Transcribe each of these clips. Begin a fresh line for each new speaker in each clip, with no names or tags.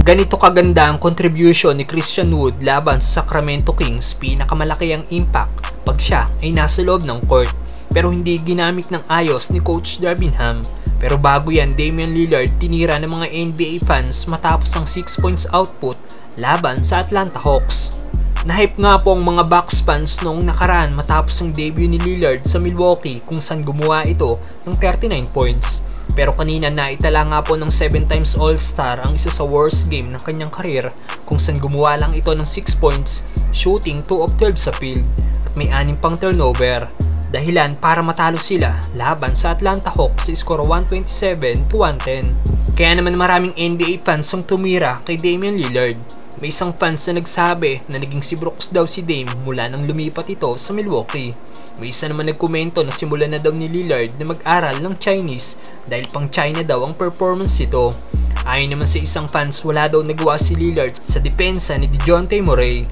Ganito kaganda ang contribution ni Christian Wood laban sa Sacramento Kings, pinakamalaki ang impact pag siya ay nasa loob ng court. Pero hindi ginamit ng ayos ni Coach Darvin Ham. Pero bago yan, Damian Lillard tinira ng mga NBA fans matapos ang 6 points output laban sa Atlanta Hawks. Nahype nga po ang mga Bucks fans noong nakaraan matapos ang debut ni Lillard sa Milwaukee kung saan gumawa ito ng 39 points. Pero kanina naitala nga po ng 7 times All-Star ang isa sa worst game ng kanyang career kung saan gumawa lang ito ng 6 points, shooting 2 of 12 sa field at may 6 pang turnover. Dahilan para matalo sila laban sa Atlanta Hawks sa score 127-110. Kaya naman maraming NBA fans ang tumira kay Damian Lillard. May isang fans na nagsabi na naging si Brooks daw si Dame mula nang lumipat ito sa Milwaukee. May isa naman nagkomento na simulan na daw ni Lillard na mag-aral ng Chinese dahil pang China daw ang performance ito. Ayon naman sa isang fans, wala daw nagawa si Lillard sa depensa ni DeJounte Murray.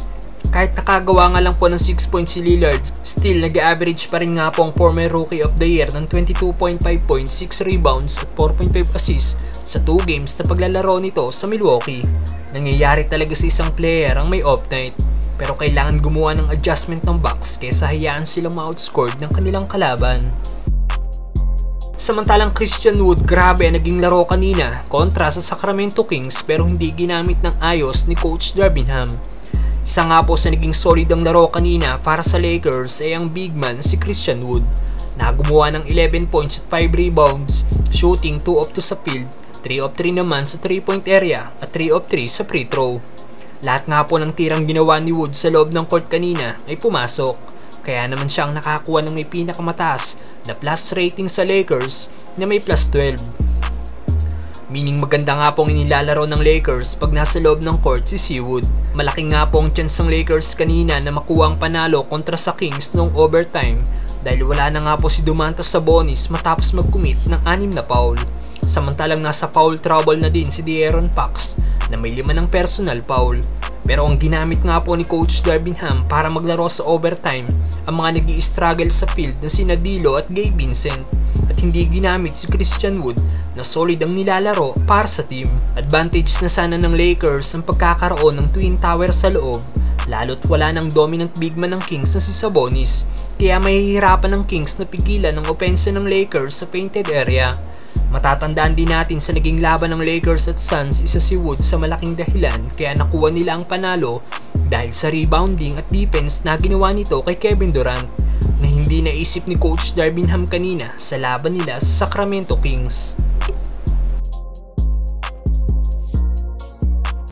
Kahit nakagawa nga lang po ng 6 points si Lillard, still nag-average pa rin nga po ang former Rookie of the Year ng 22.5 points, 6 rebounds at 4.5 assists sa 2 games na paglalaro nito sa Milwaukee. Nangyayari talaga sa isang player ang may off night, pero kailangan gumawa ng adjustment ng Bucks kaysa hayaan silang ma-outscored ng kanilang kalaban. Samantalang Christian Wood, grabe ang naging laro kanina kontra sa Sacramento Kings pero hindi ginamit ng ayos ni Coach Darvin Ham. Isa nga po sa naging solid ang laro kanina para sa Lakers ay ang big man si Christian Wood na gumawa ng 11 points at 5 rebounds, shooting 2 of 2 sa field, 3 of 3 naman sa 3-point area at 3 of 3 sa free throw. Lahat nga po ng tirang ginawa ni Wood sa loob ng court kanina ay pumasok, kaya naman siyang nakakuha ng may pinakamataas na plus rating sa Lakers na may plus 12. Meaning maganda nga pong inilalaro ng Lakers pag nasa loob ng court si Wood. Malaki nga po ang chance ng Lakers kanina na makuha ang panalo kontra sa Kings noong overtime dahil wala na nga po si Domantas Sabonis matapos mag-commit ng 6 na foul. Samantalang nasa foul trouble na din si De'Aaron Fox na may 5 ng personal foul. Pero ang ginamit nga po ni Coach Darvin Ham para maglaro sa overtime ang mga nag-i-struggle sa field na sina D'Lo at Gabe Vincent at hindi ginamit si Christian Wood na solid ang nilalaro para sa team. Advantage na sana ng Lakers ang pagkakaroon ng twin tower sa loob lalo't wala ng dominant big man ng Kings na si Sabonis kaya mahihirapan ng Kings na pigilan ang opensa ng Lakers sa painted area. Matatandaan din natin sa naging laban ng Lakers at Suns, isa si Wood sa malaking dahilan kaya nakuha nila ang panalo dahil sa rebounding at defense na ginawa nito kay Kevin Durant na hindi naisip ni Coach Darvin Ham kanina sa laban nila sa Sacramento Kings.